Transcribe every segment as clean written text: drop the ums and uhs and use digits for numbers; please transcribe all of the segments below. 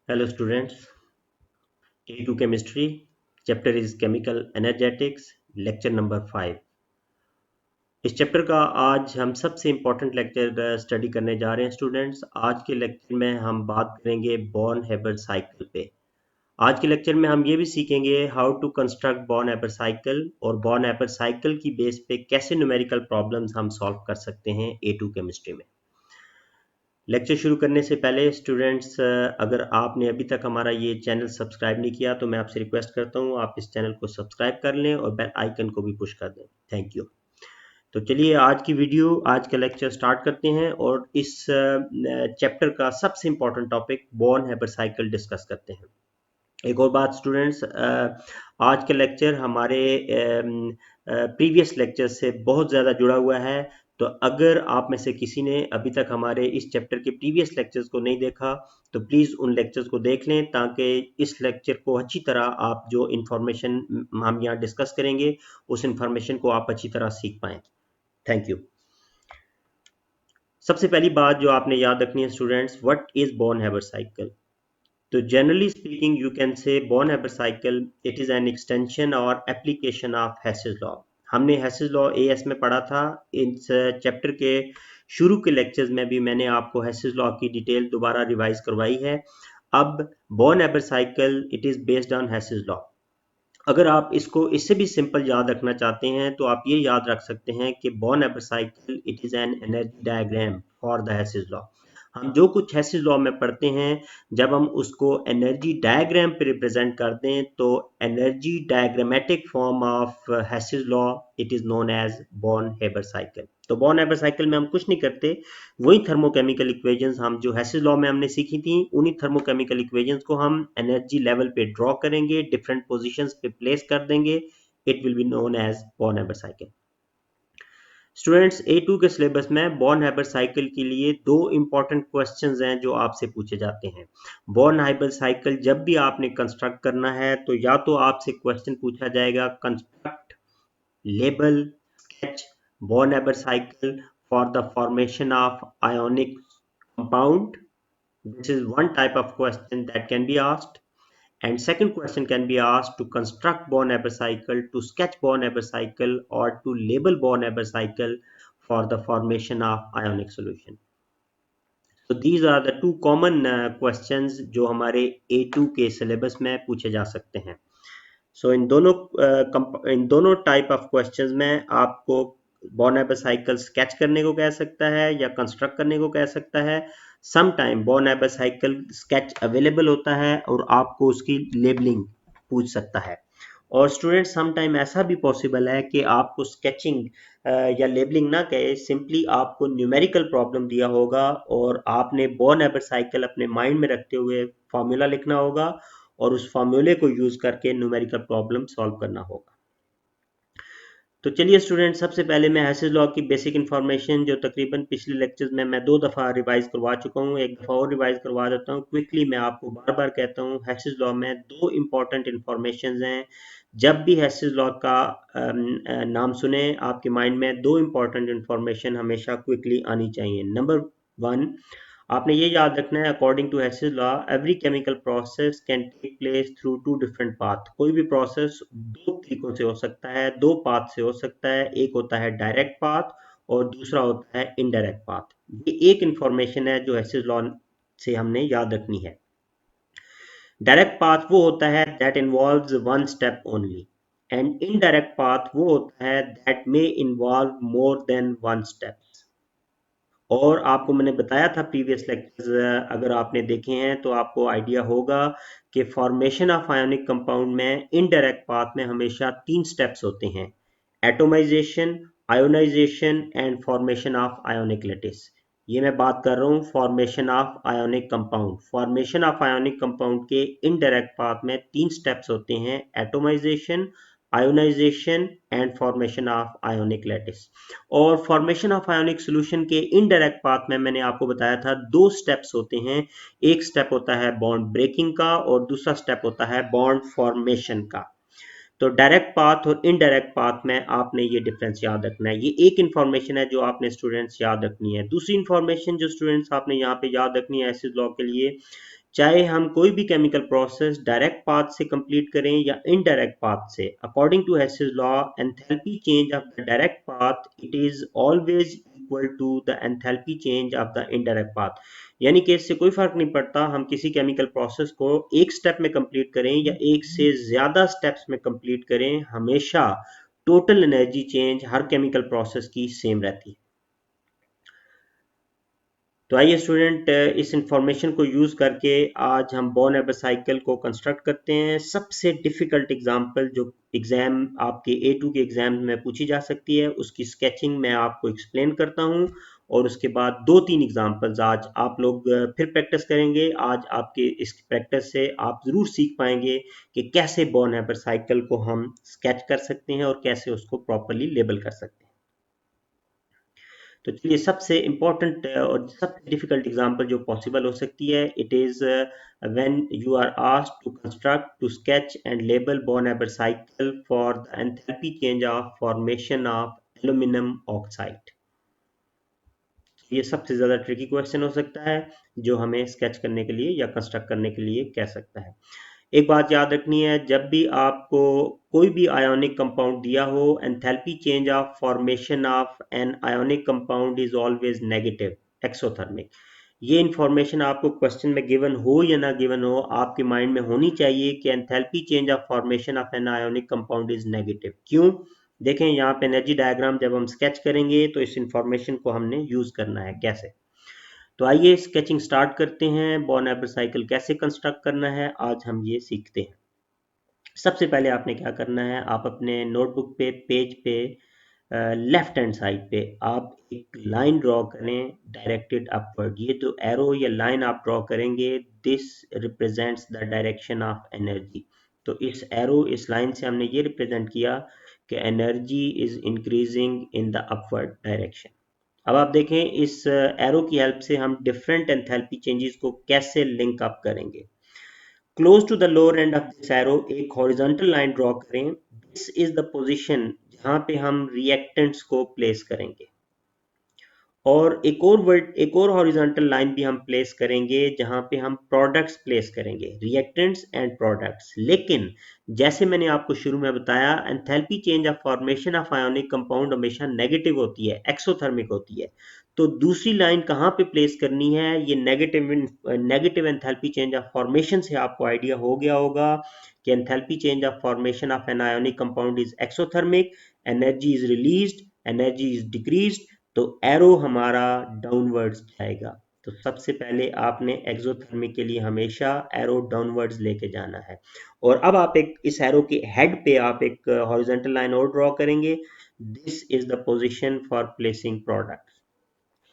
Hello students, A2 Chemistry, chapter is Chemical Energetics, lecture number 5। इस chapter का आज हम सबसे इम्पोर्टेंट लेक्चर स्टडी करने जा रहे हैं स्टूडेंट्स। आज के लेक्चर में हम बात करेंगे बॉर्न हेबर साइकिल पे। आज के लेक्चर में हम ये भी सीखेंगे how to construct Born Haber cycle और बॉर्न हेबर साइकिल की बेस पे कैसे न्यूमेरिकल प्रॉब्लम्स हम सॉल्व कर सकते हैं A2 केमिस्ट्री में। लेक्चर शुरू करने से पहले स्टूडेंट्स, अगर आपने अभी तक हमारा ये चैनल सब्सक्राइब नहीं किया तो मैं आपसे रिक्वेस्ट करता हूँ आप इस चैनल को सब्सक्राइब कर लें और बेल आइकन को भी पुश कर दें। Thank you. तो चलिए आज का लेक्चर स्टार्ट करते हैं और इस चैप्टर का सबसे important topic Born Haber cycle discuss करते हैं। एक और बात स्टूडेंट्स, आज का लेक्चर हमारे प्रीवियस लेक्चर से बहुत ज़्यादा जुड़ा हुआ है। तो अगर आप में से किसी ने अभी तक हमारे इस चैप्टर के प्रीवियस लेक्चर्स को नहीं देखा तो प्लीज़ उन लेक्चर्स को देख लें ताकि इस लेक्चर को अच्छी तरह आप जो इन्फॉर्मेशन हम यहाँ डिस्कस करेंगे उस इन्फॉर्मेशन को आप अच्छी तरह सीख पाएँ। Thank you. सबसे पहली बात जो आपने याद रखनी है students, what is Born Haber cycle. तो generally speaking, you can say Born-Haber cycle. It is an extension or application of Hess's law. हमने Hess's law AS में पढ़ा था। इस चैप्टर के शुरू के लेक्चर्स में भी मैंने आपको Hess's law की डिटेल दोबारा रिवाइज करवाई है। अब Born-Haber cycle, it is based on Hess's law. अगर आप इसको इससे भी सिंपल याद रखना चाहते हैं तो आप ये याद रख सकते हैं कि Born Haber cycle it is an energy diagram for the Hess's law. हम जो कुछ हेसिस लॉ में पढ़ते हैं जब हम उसको एनर्जी डायग्राम पे रिप्रेजेंट कर दें तो energy diagrammatic form of Hess's law it is known as Born Haber cycle. तो बॉर्न-हेबर साइकिल में हम कुछ नहीं करते, वही थर्मोकेमिकल इक्वेशंस हम जो हेसिस लॉ में हमने सीखी थी उन्हीं थर्मोकेमिकल इक्वेशंस को हम एनर्जी लेवल पे ड्रॉ करेंगे, डिफरेंट पोजीशंस पे प्लेस कर देंगे। It will be known as Born Haber cycle. Students, A2 के सिलेबस में बॉर्न-हेबर साइकिल के लिए दो इंपॉर्टेंट क्वेश्चंस हैं जो आपसे पूछे जाते हैं। बॉर्न-हेबर साइकिल जब भी आपने कंस्ट्रक्ट करना है तो या तो आपसे क्वेश्चन पूछा जाएगा construct, label, sketch Born-Haber cycle for the formation of ionic compound. This is one type of question that can be asked. And second question can be asked to construct Born-Haber cycle, to sketch Born-Haber cycle, or to label Born-Haber cycle for the formation of ionic solution. So these are the two common questions जो हमारे A2 के syllabus में पूछे जा सकते हैं। सो इन दोनों type of questions में आपको बॉर्न-हेबर साइकिल स्केच करने को कह सकता है या कंस्ट्रक्ट करने को कह सकता है। Some time Born Haber cycle sketch available होता है और आपको उसकी लेबलिंग पूछ सकता है। और स्टूडेंट सम टाइम ऐसा भी पॉसिबल है कि आपको स्केचिंग या लेबलिंग ना कहे, सिंपली आपको न्यूमेरिकल प्रॉब्लम दिया होगा और आपने बॉर्न-हेबर साइकिल अपने माइंड में रखते हुए फॉर्मूला लिखना होगा और उस फॉर्मूले को यूज करके न्यूमेरिकल प्रॉब्लम सॉल्व करना होगा। तो चलिए स्टूडेंट, सबसे पहले मैं हेसिस लॉ की बेसिक इन्फॉर्मेशन जो तकरीबन पिछले लेक्चर्स में मैं 2 दफ़ा रिवाइज करवा चुका हूँ, एक दफ़ा और रिवाइज करवा देता हूँ। क्विकली मैं आपको बार बार कहता हूँ, हेसिस लॉ में दो इंपॉर्टेंट इन्फॉर्मेशन हैं। जब भी हेसिस लॉ का नाम सुने आपके माइंड में दो इंपॉर्टेंट इन्फॉर्मेशन हमेशा क्विकली आनी चाहिए। नंबर 1, आपने ये याद रखना है, according to Hess's law every chemical process can take place through two different path. कोई भी प्रोसेस दो तरीकों से हो सकता है, दो पाथ से हो सकता है। एक होता है डायरेक्ट पाथ और दूसरा होता है इनडायरेक्ट पाथ। ये एक इंफॉर्मेशन है जो हेसिस लॉ से हमने याद रखनी है। डायरेक्ट पाथ वो होता है that involves one step only and indirect path वो होता है that may involve more than one step. और आपको मैंने बताया था प्रीवियस लेक्चर्स, अगर आपने देखे हैं तो आपको आइडिया होगा कि फॉर्मेशन ऑफ आयोनिक कंपाउंड में इनडायरेक्ट पाथ में हमेशा 3 स्टेप्स होते हैं: atomisation, ionisation and formation of ionic lattice. ये मैं बात कर रहा हूँ formation of ionic compound. Formation of ionic compound के इनडायरेक्ट पाथ में 3 स्टेप्स होते हैं: atomisation, ionisation and formation of ionic lattice. और फॉर्मेशन ऑफ आयोनिक सॉल्यूशन के इनडायरेक्ट पाथ में मैंने आपको बताया था 2 स्टेप्स होते हैं। एक स्टेप होता है बॉन्ड ब्रेकिंग का और दूसरा स्टेप होता है बॉन्ड फॉर्मेशन का। तो डायरेक्ट पाथ और इनडायरेक्ट पाथ में आपने ये डिफरेंस याद रखना है। ये एक इन्फॉर्मेशन है जो आपने स्टूडेंट्स याद रखनी है। दूसरी इन्फॉर्मेशन जो स्टूडेंट्स आपने यहाँ पे याद रखनी है एसिड लॉ के लिए चाहे हम कोई भी केमिकल प्रोसेस डायरेक्ट पाथ से कंप्लीट करें या इनडायरेक्ट पाथ से, according to Hess's law enthalpy change of the direct path it is always equal to the enthalpy change of the indirect path. यानी कि इससे कोई फर्क नहीं पड़ता हम किसी केमिकल प्रोसेस को एक स्टेप में कंप्लीट करें या एक से ज्यादा स्टेप्स में कंप्लीट करें, हमेशा टोटल एनर्जी चेंज हर केमिकल प्रोसेस की सेम रहती है। तो आइए स्टूडेंट, इस इंफॉर्मेशन को यूज़ करके आज हम बॉर्न एबर साइकिल को कंस्ट्रक्ट करते हैं। सबसे डिफ़िकल्ट एग्जांपल जो एग्ज़ाम आपके A2 के एग्ज़ाम में पूछी जा सकती है उसकी स्केचिंग मैं आपको एक्सप्लेन करता हूं, और उसके बाद 2-3 एग्जांपल्स आज आप लोग फिर प्रैक्टिस करेंगे। आज आपके इस प्रैक्टिस से आप ज़रूर सीख पाएंगे कि कैसे बॉर्न एबर साइकिल को हम स्केच कर सकते हैं और कैसे उसको प्रॉपरली लेबल कर सकते हैं। तो चलिए, सबसे इम्पोर्टेंट और सबसे डिफिकल्ट एग्जांपल जो पॉसिबल हो सकती है, it is when you are asked to construct, to sketch and label Born Haber cycle for the enthalpy change of formation of aluminium oxide. ये सबसे ज़्यादा ट्रिकी क्वेश्चन हो सकता है जो हमें स्केच करने के लिए या कंस्ट्रक्ट करने के लिए कह सकता है। एक बात याद रखनी है, जब भी आपको कोई भी आयोनिक कंपाउंड दिया हो, enthalpy change of formation of an ionic compound is always negative exothermic. ये इंफॉर्मेशन आपको क्वेश्चन में गिवन हो या ना गिवन हो, आपके माइंड में होनी चाहिए कि enthalpy change of formation of an ionic compound is negative. क्यों? देखें यहाँ पे एनर्जी डायग्राम जब हम स्केच करेंगे तो इस इंफॉर्मेशन को हमने यूज करना है। कैसे? तो आइए स्केचिंग स्टार्ट करते हैं। बॉर्न एबर साइकिल कैसे कंस्ट्रक्ट करना है आज हम ये सीखते हैं। सबसे पहले आपने क्या करना है, आप अपने नोटबुक पे पेज पे लेफ्ट हैंड साइड पे आप एक लाइन ड्रॉ करें डायरेक्टेड अपवर्ड। ये जो एरो या लाइन आप ड्रॉ करेंगे, this represents the direction of energy. तो इस एरो, इस लाइन से हमने ये रिप्रेजेंट किया कि energy is increasing in the upward direction. अब आप देखें इस एरो की हेल्प से हम डिफरेंट एंथैल्पी चेंजेस को कैसे लिंक अप करेंगे। Close to the lower end of this arrow एक हॉरिजॉन्टल लाइन ड्रॉ करें। दिस इज द पोजीशन जहां पे हम रिएक्टेंट्स को प्लेस करेंगे, और एक और हॉरिजॉन्टल लाइन भी हम प्लेस करेंगे जहां पे हम प्रोडक्ट्स प्लेस करेंगे, रिएक्टेंट्स एंड प्रोडक्ट्स। लेकिन जैसे मैंने आपको शुरू में बताया, enthalpy change of formation of ionic compound हमेशा नेगेटिव होती है, एक्सोथर्मिक होती है। तो दूसरी लाइन कहाँ पे प्लेस करनी है, ये negative enthalpy change of formation से आपको आइडिया हो गया होगा कि enthalpy change of formation of an ionic compound is exothermic, energy is released, energy is decreased, तो एरो हमारा डाउनवर्ड्स जाएगा। तो सबसे पहले आपने एक्सोथर्मिक के लिए हमेशा एरो डाउनवर्ड्स लेके जाना है। और अब आप एक इस एरो के हेड पे आप एक हॉरिजॉन्टल लाइन और ड्रॉ करेंगे। This is the position for placing product.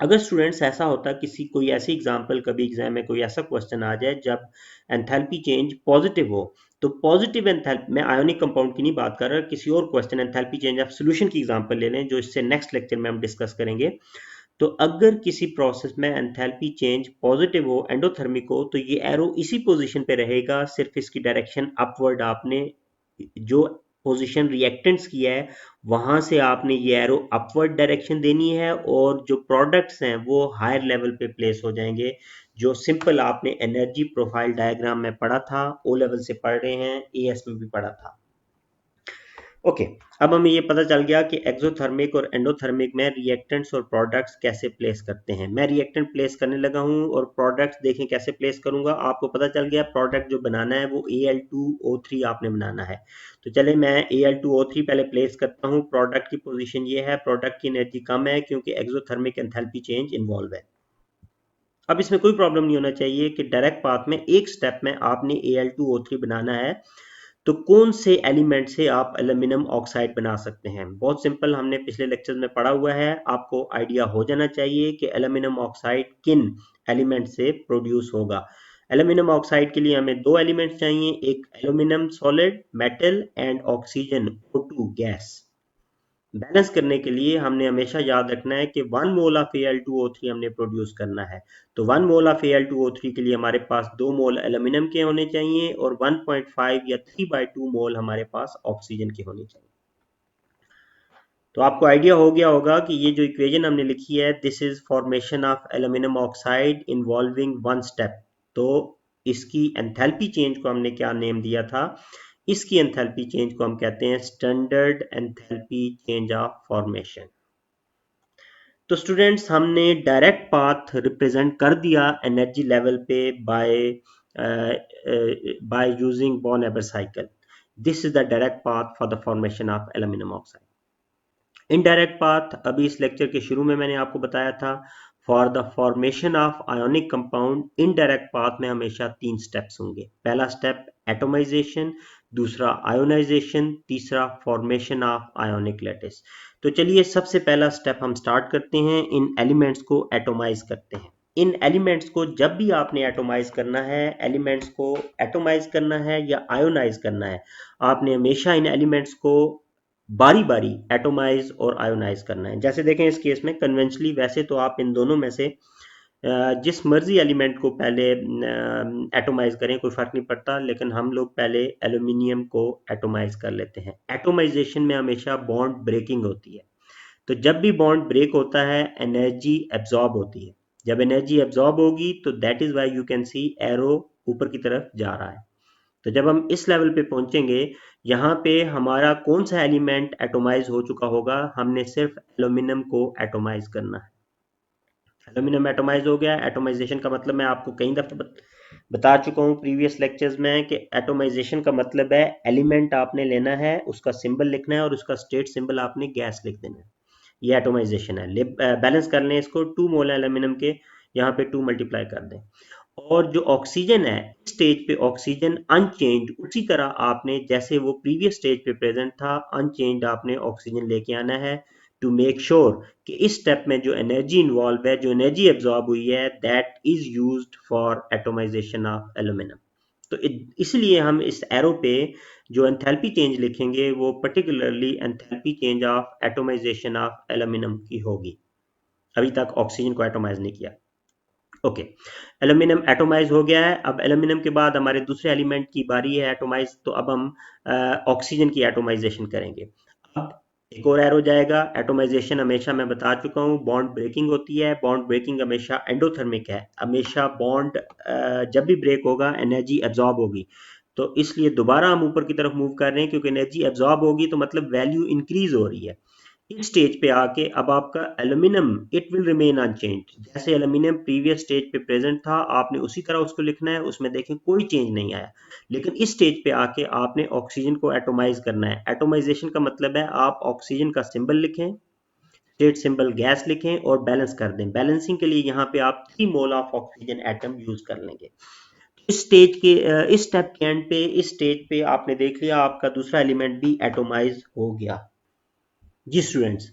अगर स्टूडेंट्स ऐसा होता, किसी कोई ऐसी एग्जांपल कभी एग्जाम में कोई ऐसा क्वेश्चन आ जाए जब एंथैल्पी चेंज पॉजिटिव हो, तो पॉजिटिव एंथैल्पी, मैं आयोनिक कंपाउंड की नहीं बात कर रहा, किसी और question enthalpy change of solution की एग्जांपल ले लें जो इससे नेक्स्ट लेक्चर में हम डिस्कस करेंगे। तो अगर किसी प्रोसेस में एंथैल्पी चेंज पॉजिटिव हो, एंडोथर्मिक हो, तो ये एरो इसी पोजीशन पे रहेगा, सिर्फ इसकी डायरेक्शन अपवर्ड। आपने जो पोजीशन रिएक्टेंट्स की है वहां से आपने ये एरो अपवर्ड डायरेक्शन देनी है, और जो प्रोडक्ट्स हैं वो हायर लेवल पे प्लेस हो जाएंगे, जो सिंपल आपने एनर्जी प्रोफाइल डायग्राम में पढ़ा था, ओ लेवल से पढ़ रहे हैं, एएस में भी पढ़ा था। ओके, अब हमें ये पता चल गया कि एक्सोथर्मिक और एंडोथर्मिक में रिएक्टेंट्स और प्रोडक्ट्स कैसे प्लेस करते हैं। मैं रिएक्टेंट प्लेस करने लगा हूं और प्रोडक्ट्स देखें कैसे प्लेस करूंगा। आपको पता चल गया प्रोडक्ट जो बनाना है वो Al2O3 आपने बनाना है। तो चले मैं Al2O3 पहले प्लेस करता हूं। प्रोडक्ट की पोजीशन ये है, प्रोडक्ट की एनर्जी कम है क्योंकि एक्सोथर्मिक एंथैल्पी चेंज इन्वॉल्व है। अब इसमें कोई प्रॉब्लम नहीं होना चाहिए कि डायरेक्ट पाथ में एक स्टेप में आपने Al2O3 बनाना है। तो कौन से एलिमेंट से आप एल्यूमिनियम ऑक्साइड बना सकते हैं? बहुत सिंपल, हमने पिछले लेक्चर में पढ़ा हुआ है, आपको आइडिया हो जाना चाहिए कि एल्यूमिनियम ऑक्साइड किन एलिमेंट से प्रोड्यूस होगा। एल्यूमिनियम ऑक्साइड के लिए हमें दो एलिमेंट चाहिए, एक aluminium solid metal and oxygen O2 gas. Balance करने के लिए हमने हमेशा याद रखना है कि 1 मोल ऑफ Al2O3 हमने प्रोड्यूस करना है। तो 1 मोल ऑफ Al2O3 के लिए हमारे पास 2 मोल एल्यूमिनियम के होने चाहिए और 1.5 या 3/2 मोल हमारे पास ऑक्सीजन के होने चाहिए। तो आपको आइडिया हो गया होगा कि ये जो इक्वेशन हमने लिखी है, this is formation of aluminium oxide involving one step. तो इसकी एंथैल्पी चेंज को हमने क्या नेम दिया था? इसकी एंथैल्पी चेंज को हम कहते हैं standard enthalpy change of formation. तो स्टूडेंट्स, हमने डायरेक्ट पाथ रिप्रेजेंट कर दिया एनर्जी लेवल पे by using Born Haber cycle. This is the direct path for the formation of aluminium oxide. Indirect path अभी इस लेक्चर के शुरू में मैंने आपको बताया था। For the formation of ionic compound indirect path में हमेशा 3 स्टेप्स होंगे। पहला स्टेप एटोमाइजेशन, दूसरा आयोनाइजेशन, तीसरा फॉर्मेशन ऑफ आयोनिक लैटिस। तो चलिए सबसे पहला स्टेप हम स्टार्ट करते हैं, इन एलिमेंट्स को एटोमाइज करते हैं। इन एलिमेंट्स को जब भी आपने एटोमाइज करना है, एलिमेंट्स को एटोमाइज करना है या आयोनाइज करना है, आपने हमेशा इन एलिमेंट्स को बारी बारी एटोमाइज और आयोनाइज करना है। जैसे देखें इस केस में कन्वेंशनली वैसे तो आप इन दोनों में से जिस मर्जी एलिमेंट को पहले एटोमाइज करें कोई फर्क नहीं पड़ता, लेकिन हम लोग पहले एल्यूमिनियम को एटोमाइज कर लेते हैं। एटोमाइजेशन में हमेशा बॉन्ड ब्रेकिंग होती है। तो जब भी बॉन्ड ब्रेक होता है एनर्जी एब्जॉर्ब होती है। जब एनर्जी एब्जॉर्ब होगी तो that is why you can see arrow ऊपर की तरफ जा रहा है। तो जब हम इस लेवल पे पहुंचेंगे, यहाँ पे हमारा कौन सा एलिमेंट एटोमाइज हो चुका होगा? हमने सिर्फ एल्यूमिनियम को एटोमाइज करना है। एल्यूमिनियम एटोमाइज हो गया। एटोमाइजेशन का मतलब मैं आपको कई दफा बता चुका हूँ प्रीवियस लेक्चर्स में कि एटोमाइजेशन का मतलब है एलिमेंट आपने लेना है, उसका सिंबल लिखना है और उसका स्टेट सिंबल आपने गैस लिख देना है। ये एटोमाइजेशन है। बैलेंस कर लें इसको, 2 मोल एल्यूमिनियम के यहाँ पे 2 मल्टीप्लाई कर दें। और जो ऑक्सीजन है, इस स्टेज पे ऑक्सीजन अनचेंज उसी तरह आपने जैसे वो प्रीवियस स्टेज पे प्रेजेंट था अनचेंज आपने ऑक्सीजन लेके आना है टू मेक श्योर कि इस स्टेप में जो एनर्जी इन्वॉल्व है, जो एनर्जी एब्जॉर्ब हुई है, that is used for atomisation of aluminium. तो इसलिए हम इस एरो पे जो एंथैल्पी चेंज लिखेंगे वो particularly enthalpy change of atomisation of aluminium की होगी। अभी तक ऑक्सीजन को एटोमाइज नहीं किया। ओके, एल्यूमिनियम एटोमाइज हो गया है। अब एल्यूमिनियम के बाद हमारे दूसरे एलिमेंट की बारी है एटोमाइज। तो अब हम ऑक्सीजन की एटोमाइजेशन करेंगे। अब एक और एरो जाएगा। एटोमाइजेशन हमेशा मैं बता चुका हूँ बॉन्ड ब्रेकिंग होती है। बॉन्ड ब्रेकिंग हमेशा एंडोथर्मिक है। हमेशा बॉन्ड जब भी ब्रेक होगा एनर्जी एब्जॉर्ब होगी। तो इसलिए दोबारा हम ऊपर की तरफ मूव कर रहे हैं क्योंकि एनर्जी एब्जॉर्ब होगी तो मतलब वैल्यू इंक्रीज हो रही है। इस स्टेज पे आके अब आपका aluminium it will remain unchange. जैसे एल्यूमिनियम प्रीवियस स्टेज पे प्रेजेंट था आपने उसी तरह उसको लिखना है, उसमें देखें कोई चेंज नहीं आया। लेकिन इस स्टेज पे आके आपने ऑक्सीजन को एटोमाइज करना है। एटोमाइजेशन का मतलब है आप ऑक्सीजन का सिंबल लिखें, स्टेट सिंबल गैस लिखें और बैलेंस कर दें। बैलेंसिंग के लिए यहाँ पे आप 3 mole of oxygen atom use कर लेंगे। इस स्टेज के इस स्टेप के एंड पे, इस स्टेज पे आपने देख लिया आपका दूसरा एलिमेंट भी एटोमाइज हो गया। जी स्टूडेंट्स,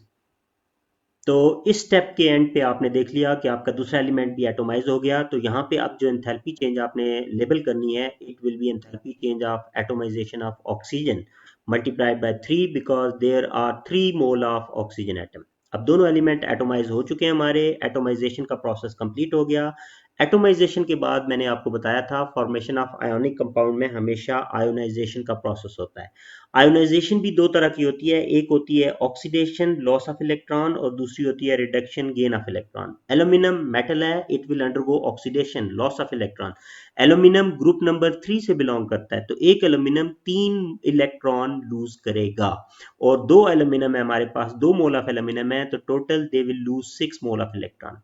तो इस स्टेप के एंड पे आपने देख लिया कि आपका दूसरा एलिमेंट भी एटोमाइज हो गया। तो यहाँ पे अब जो एंथैल्पी चेंज आपने लेबल करनी है, it will be enthalpy change of atomisation of oxygen multiplied by 3 because there are 3 mole of oxygen atom. अब दोनों एलिमेंट एटोमाइज हो चुके हैं, हमारे एटोमाइजेशन का प्रोसेस कंप्लीट हो गया। एटोमाइजेशन के बाद मैंने आपको बताया था फॉर्मेशन ऑफ आयोनिक कंपाउंड में हमेशा आयोनाइजेशन का प्रोसेस होता है। आयोनाइजेशन भी दो तरह की होती है, एक होती है ऑक्सीडेशन लॉस ऑफ इलेक्ट्रॉन और दूसरी होती है reduction gain of electron. Aluminium metal है, it will undergo oxidation loss of electron. Aluminium group number 3 से बिलोंग करता है, तो एक एल्यूमिनियम 3 इलेक्ट्रॉन लूज करेगा और 2 एल्यूमिनियम है हमारे पास, 2 मोल ऑफ एल्यूमिनियम है, तो total they will lose 6 mole of electron.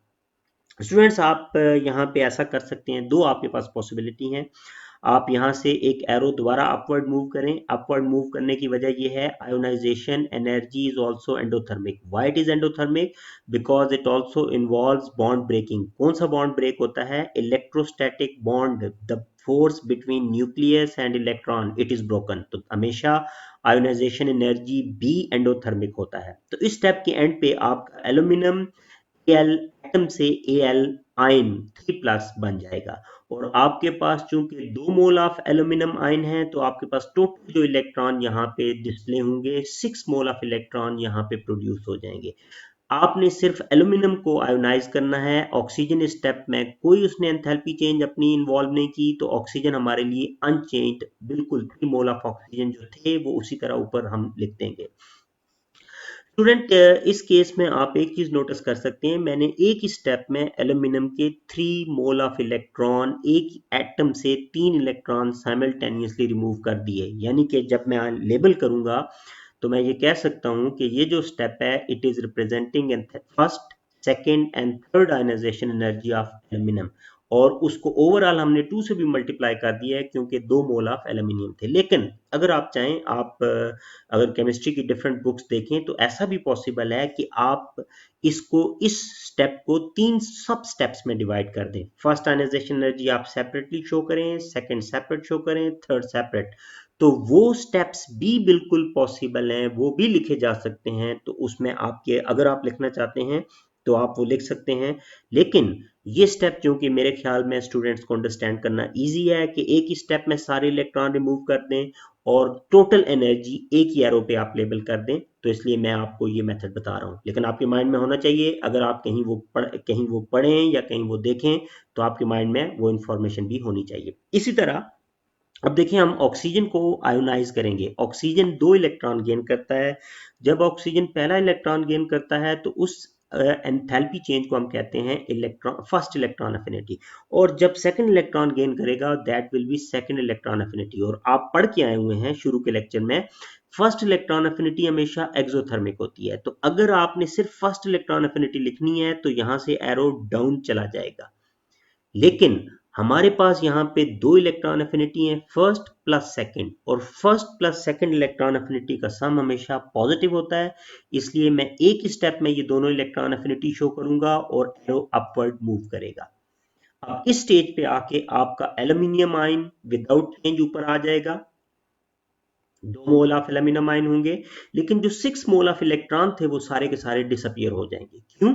Students, आप यहाँ पे ऐसा कर सकते हैं, दो आपके पास पॉसिबिलिटी है। आप यहाँ से एक एरो दोबारा अपवर्ड मूव करें। अपवर्ड मूव करने की वजह ये है ionisation energy is also endothermic. Why it is endothermic? Because it also involves bond breaking. कौन सा बॉन्ड ब्रेक होता है? Electrostatic bond, the force between nucleus and electron, it is broken. तो हमेशा आयोनाइजेशन एनर्जी भी एंडोथर्मिक होता है। तो इस स्टेप के एंड पे आपका एल्यूमिनियम एल एटम से एल आयन 3 प्लस बन जाएगा और आपके पास चूंकि 2 मोल ऑफ एल्यूमिनियम आयन है तो आपके पास टोटल जो इलेक्ट्रॉन यहाँ पे डिस्प्ले होंगे 6 मोल ऑफ इलेक्ट्रॉन यहाँ पे प्रोड्यूस हो जाएंगे। आपने सिर्फ एल्यूमिनियम को आयोनाइज करना है। ऑक्सीजन स्टेप में कोई उसने एंथैल्पी चेंज अपनी इन्वॉल्व नहीं की, तो ऑक्सीजन हमारे लिए अनचेंज्ड बिल्कुल 3 मोल ऑफ ऑक्सीजन जो थे वो उसी तरह ऊपर हम लिख देंगे। स्टूडेंट इस केस में आप एक चीज नोटिस कर सकते हैं, मैंने एक ही स्टेप में एल्यूमिनियम के 3 मोल ऑफ इलेक्ट्रॉन एक एटम से 3 इलेक्ट्रॉन साइमल्टेनियसली रिमूव कर दिए। यानी कि जब मैं लेबल करूंगा तो मैं ये कह सकता हूं कि ये जो स्टेप है it is representing first, second and third ionisation energy of aluminium, और उसको ओवरऑल हमने 2 से भी मल्टीप्लाई कर दिया है क्योंकि 2 मोल ऑफ एल्यूमिनियम थे। लेकिन अगर आप चाहें, आप अगर केमिस्ट्री की डिफरेंट बुक्स देखें तो ऐसा भी पॉसिबल है कि आप इसको, इस स्टेप को 3 सब स्टेप्स में डिवाइड कर दें। फर्स्ट आयनाइजेशन एनर्जी आप सेपरेटली शो करें, सेकंड सेपरेट शो करें, थर्ड सेपरेट। तो वो स्टेप्स भी बिल्कुल पॉसिबल हैं, वो भी लिखे जा सकते हैं। तो उसमें आपके, अगर आप लिखना चाहते हैं तो आप वो लिख सकते हैं। लेकिन ये स्टेप जो कि मेरे ख्याल में स्टूडेंट्स को अंडरस्टैंड करना इजी है कि एक ही स्टेप में सारे इलेक्ट्रॉन रिमूव कर दें और टोटल एनर्जी एक ही एरो पे आप लेबल कर दें। तो इसलिए मैं आपको ये मेथड बता रहा हूँ, लेकिन आपके माइंड में होना चाहिए, अगर आप कहीं वो पढ़ें या कहीं वो देखें तो आपके माइंड में वो इंफॉर्मेशन भी होनी चाहिए। इसी तरह अब देखिए, हम ऑक्सीजन को आयोनाइज करेंगे। ऑक्सीजन 2 इलेक्ट्रॉन गेन करता है। जब ऑक्सीजन पहला इलेक्ट्रॉन गेन करता है तो उस एंथैल्पी चेंज को हम कहते हैं इलेक्ट्रॉन, फर्स्ट इलेक्ट्रॉन अफिनिटी। और जब सेकंड इलेक्ट्रॉन गेन करेगा that will be second electron affinity. और आप पढ़ के आए हुए हैं शुरू के लेक्चर में, फर्स्ट इलेक्ट्रॉन अफिनिटी हमेशा एक्सोथर्मिक होती है। तो अगर आपने सिर्फ फर्स्ट इलेक्ट्रॉन अफिनिटी लिखनी है तो यहां से एरो डाउन चला जाएगा। लेकिन हमारे पास यहाँ पे 2 इलेक्ट्रॉन एफिनिटी हैं, फर्स्ट प्लस सेकंड, और first plus second electron affinity का सम हमेशा पॉजिटिव होता है। इसलिए मैं एक ही स्टेप में ये दोनों इलेक्ट्रॉन एफिनिटी शो करूंगा और एरो अपवर्ड मूव करेगा। अब इस स्टेज पे आके आपका एल्यूमिनियम आयन विदाउट चेंज ऊपर आ जाएगा, 2 मोल ऑफ एल्यूमिनियम आयन होंगे। लेकिन जो 6 मोल ऑफ इलेक्ट्रॉन थे वो सारे के सारे डिसअपियर हो जाएंगे। क्यों?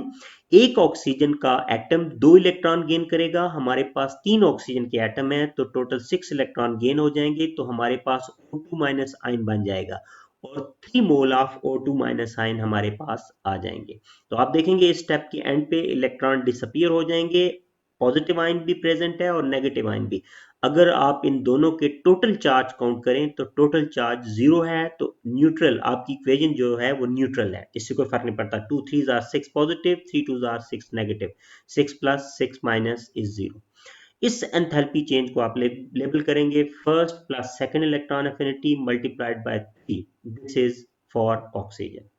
एक ऑक्सीजन का एटम 2 इलेक्ट्रॉन गेन करेगा, हमारे पास 3 ऑक्सीजन के एटम है तो टोटल 6 इलेक्ट्रॉन गेन हो जाएंगे। तो हमारे पास O2 माइनस आयन बन जाएगा और 3 mole of O2 minus ion हमारे पास आ जाएंगे। तो आप देखेंगे इस स्टेप के एंड पे इलेक्ट्रॉन डिसअपियर हो जाएंगे, पॉजिटिव आयन भी प्रेजेंट है और नेगेटिव आयन भी। अगर आप इन दोनों के टोटल चार्ज काउंट करें तो टोटल चार्ज 0 है। तो न्यूट्रल, आपकी इक्वेशन जो है वो न्यूट्रल है, इससे कोई फर्क नहीं पड़ता। 2 3 are 6 positive, 3 2 are 6 negative, 6 plus 6 minus is 0। इस एंथैल्पी चेंज को आप लेबल करेंगे first plus second electron affinity multiplied by 3। This is for oxygen.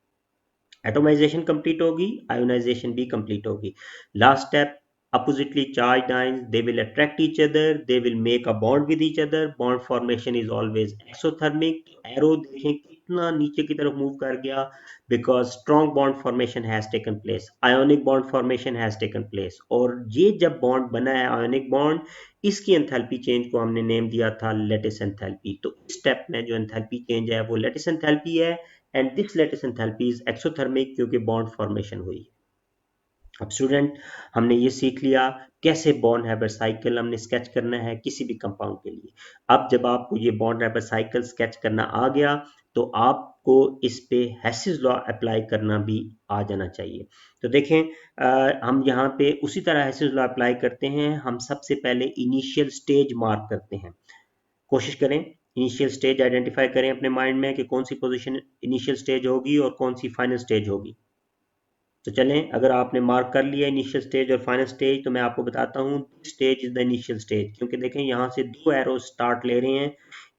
Atomisation complete होगी, आयोनाइजेशन भी कंप्लीट होगी। Last step, oppositely charged ions, they will attract each other, they will make a bond with each other. Bond formation is always exothermic. Arrow देखें कितना नीचे की तरफ move कर गया, because strong bond formation has taken place, ionic bond formation has taken place। और ये जब बॉन्ड बना है ionic bond, इसकी एंथैल्पी चेंज को हमने नेम दिया था लेटिस एंथैल्पी। तो इस स्टेप में जो एंथैल्पी चेंज है वो लेटिस एंथैल्पी है, and this lattice enthalpy is exothermic क्योंकि बॉन्ड फॉर्मेशन हुई। अब स्टूडेंट, हमने ये सीख लिया कैसे बॉन्ड हैबर साइकिल हमने स्केच करना है किसी भी कंपाउंड के लिए। अब जब आपको ये बॉन्ड हैबर साइकिल स्केच करना आ गया तो आपको इस पे हेसिस लॉ अप्लाई करना भी आ जाना चाहिए। तो देखें, हम यहाँ पे उसी तरह हेसिस लॉ अप्लाई करते हैं। हम सबसे पहले इनिशियल स्टेज मार्क करते हैं। कोशिश करें इनिशियल स्टेज आइडेंटिफाई करें अपने माइंड में कि कौन सी पोजीशन इनिशियल स्टेज होगी और कौन सी फाइनल स्टेज होगी। तो चलें, अगर आपने मार्क कर लिया इनिशियल स्टेज और फाइनल स्टेज तो मैं आपको बताता हूँ stage is the initial stage. क्योंकि देखें यहाँ से 2 एरो स्टार्ट ले रहे हैं,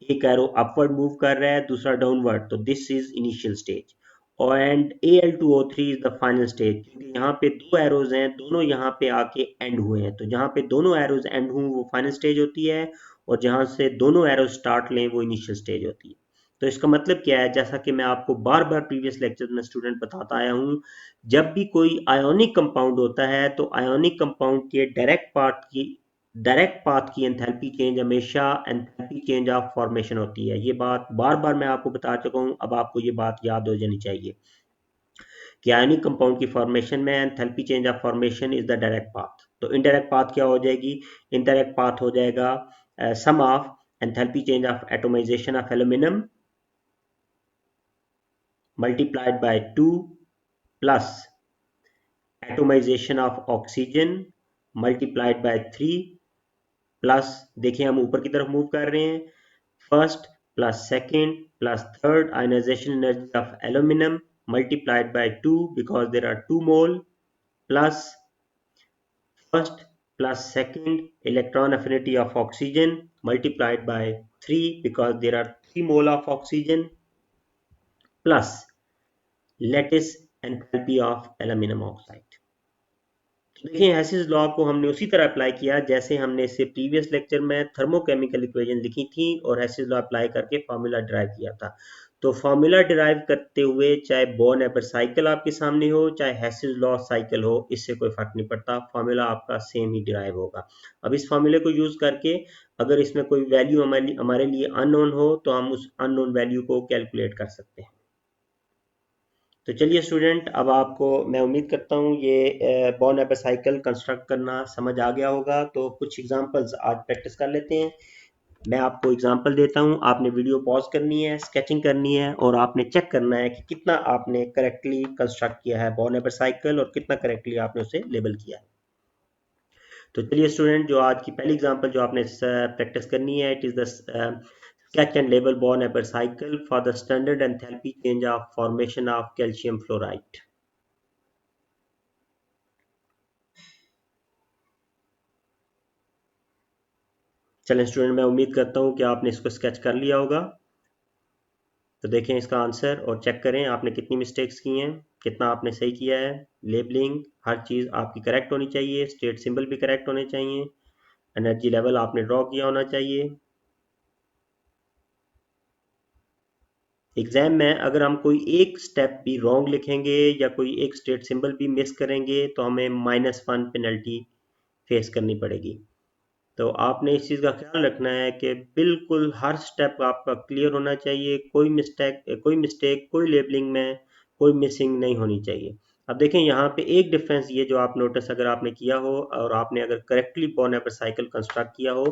एक एरो अपवर्ड मूव कर रहा है, दूसरा डाउनवर्ड, तो दिस इज इनिशियल स्टेज। और and Al2O3 is the final stage. क्योंकि यहाँ पे 2 एरोज हैं, दोनों यहाँ पे आके एंड हुए हैं, तो जहाँ पे दोनों एरोज एंड हुए वो फाइनल स्टेज होती है, और जहाँ से दोनों एरोज स्टार्ट लें वो इनिशियल स्टेज होती है। तो इसका मतलब क्या है, जैसा कि मैं आपको बार बार प्रीवियस लेक्चर में स्टूडेंट बताता आया हूँ, जब भी कोई आयोनिक कंपाउंड होता है तो आयोनिक कंपाउंड के डायरेक्ट पाथ की एंथैल्पी चेंज हमेशा एंथैल्पी चेंज ऑफ फॉर्मेशन होती है। ये बात बार बार मैं आपको बता चुका हूँ, अब आपको ये बात याद हो जानी चाहिए कि आयोनिक कंपाउंड की फॉर्मेशन में enthalpy change of formation is the direct path. तो इनडायरेक्ट पाथ क्या हो जाएगी? इनडायरेक्ट पाथ हो जाएगा sum of enthalpy change of atomisation of aluminium multiplied by 2 plus atomisation of oxygen multiplied by 3 plus, देखिए हम ऊपर की तरफ मूव कर रहे हैं, first plus second plus third ionisation energy of aluminium multiplied by 2 because there are 2 mole plus first plus second electron affinity of oxygen multiplied by 3 because there are 3 mole of oxygen plus lattice enthalpy of aluminum oxide। देखिए हेसिस law को हमने उसी तरह apply किया जैसे हमने इससे previous lecture में थर्मोकेमिकल इक्वेशन लिखी थी और हेसिस लॉ अप्लाई करके फार्मूला डिराइव किया था। तो फार्मूला डिराइव करते हुए चाहे बॉर्न एबर साइकिल आपके सामने हो चाहे हेसिस लॉ साइकिल हो, इससे कोई फर्क नहीं पड़ता, फार्मूला आपका सेम ही डिराइव होगा। अब इस फार्मूले को यूज करके अगर इसमें कोई वैल्यू हमारे लिए अननोन हो तो हम उस अननोन वैल्यू को कैलकुलेट कर सकते हैं। तो चलिए स्टूडेंट, अब आपको मैं उम्मीद करता हूँ ये बॉर्न एबर साइकिल कंस्ट्रक्ट करना समझ आ गया होगा। तो कुछ एग्जांपल्स आज प्रैक्टिस कर लेते हैं। मैं आपको एग्जांपल देता हूँ, आपने वीडियो पॉज करनी है, स्केचिंग करनी है और आपने चेक करना है कि कितना आपने करेक्टली कंस्ट्रक्ट किया है बॉर्न एबर साइकिल और कितना करेक्टली आपने उसे लेबल किया है। तो चलिए स्टूडेंट, जो आज की पहली एग्जांपल जो आपने प्रैक्टिस करनी है, it is the sketch and label Born Haber cycle for the standard enthalpy change of formation of calcium fluoride। चलें स्टूडेंट, मैं उम्मीद करता हूँ कि आपने इसको स्केच कर लिया होगा। तो देखें इसका आंसर और चेक करें आपने कितनी मिस्टेक्स की हैं, कितना आपने सही किया है। लेबलिंग हर चीज़ आपकी करेक्ट होनी चाहिए, स्टेट सिंबल भी करेक्ट होने चाहिए, एनर्जी लेवल आपने ड्रॉ किया होना चाहिए। एग्जाम में अगर हम कोई एक स्टेप भी रॉन्ग लिखेंगे या कोई एक स्टेट सिंबल भी मिस करेंगे तो हमें -1 पेनल्टी फेस करनी पड़ेगी। तो आपने इस चीज़ का ख्याल रखना है कि बिल्कुल हर स्टेप आपका क्लियर होना चाहिए, कोई मिस्टेक कोई लेबलिंग में कोई मिसिंग नहीं होनी चाहिए। अब देखें यहाँ पे एक डिफरेंस ये जो आप नोटिस अगर आपने किया हो और आपने अगर correctly born Haber cycle construct किया हो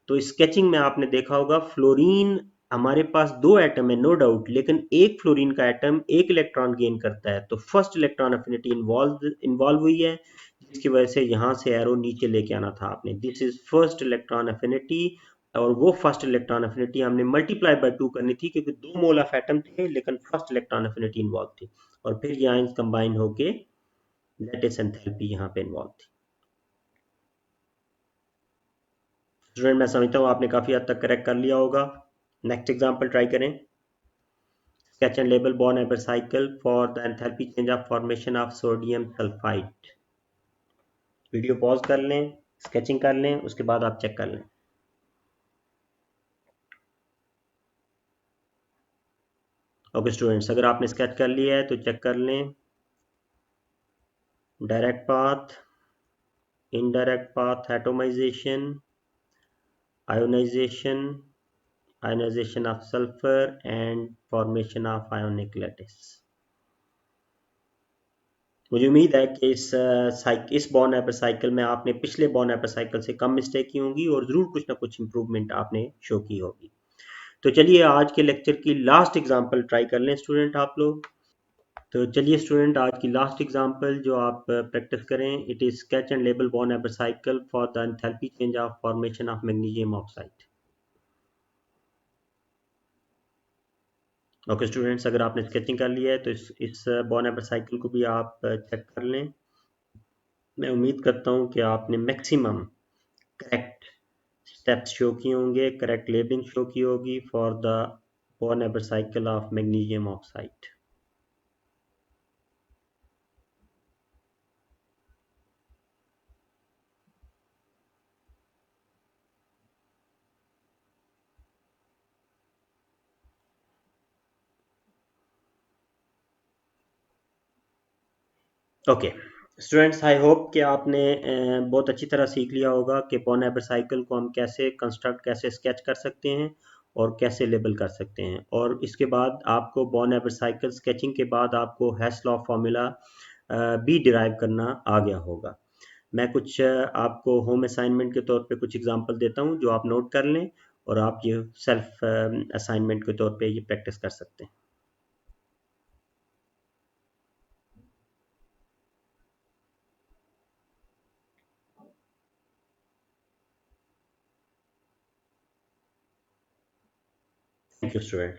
तो स्केचिंग में आपने देखा होगा फ्लोरीन हमारे पास दो एटम है नो डाउट, लेकिन एक फ्लोरीन का एटम एक इलेक्ट्रॉन गेन करता है तो फर्स्ट इलेक्ट्रॉन अफिनिटी इन्वॉल्व हुई है, जिसकी वजह से यहाँ से एरो नीचे लेके आना था आपने। This is first electron affinity और वो फर्स्ट इलेक्ट्रॉन अफिनिटी हमने मल्टीप्लाई बाय 2 करनी थी क्योंकि दो मोल ऑफ एटम थे लेकिन फर्स्ट इलेक्ट्रॉन अफिनिटी इन्वॉल्व थी और फिर ये आयंस कंबाइन होके लैटिस एंथैल्पी यहाँ पे इन्वॉल्व थी। स्टूडेंट, मैं समझता हूँ आपने काफ़ी हद तक करेक्ट कर लिया होगा। नेक्स्ट एग्जांपल ट्राई करें। Sketch and label Born Haber cycle for the enthalpy change of formation of sodium sulfide। Video pause कर लें, स्केचिंग कर लें, उसके बाद आप चेक कर लें। ओके स्टूडेंट्स, अगर आपने स्केच कर लिया है तो चेक कर लें। Direct path, indirect path atomisation, ionisation, ionization of sulfur and formation of ionic lattice। मुझे उम्मीद है कि इस बॉर्न एपर साइकिल में आपने पिछले बॉर्न एपर साइकिल से कम मिस्टेक की होंगी और ज़रूर कुछ ना कुछ इम्प्रूवमेंट आपने शो की होगी। तो चलिए आज के लेक्चर की लास्ट एग्जांपल ट्राई कर लें स्टूडेंट आप लोग। तो चलिए स्टूडेंट, आज की लास्ट एग्जांपल जो आप प्रैक्टिस करें, it is sketch and label Born Haber cycle for the enthalpy change of formation of magnesium oxide. Okay students, अगर आपने स्केचिंग कर लिया है तो इस बॉर्न एपर साइकिल को भी आप चेक कर लें। मैं उम्मीद करता हूँ कि आपने मैक्सिमम करेक्ट स्टेप्स शो किए होंगे, करेक्ट लेबलिंग शो की होगी for the born Haber cycle of magnesium oxide. Okay students, I hope कि आपने बहुत अच्छी तरह सीख लिया होगा कि बॉर्न एबर साइकिल को हम कैसे कंस्ट्रक्ट कैसे स्केच कर सकते हैं और कैसे लेबल कर सकते हैं। और इसके बाद आपको बॉर्न एबर साइकिल स्केचिंग के बाद आपको हेस लॉ फार्मूला भी डिराइव करना आ गया होगा। मैं कुछ आपको होम असाइनमेंट के तौर पे कुछ एग्जांपल देता हूं जो आप नोट कर लें और आप ये सेल्फ असाइनमेंट के तौर पे ये प्रैक्टिस कर सकते हैं। Thank you student.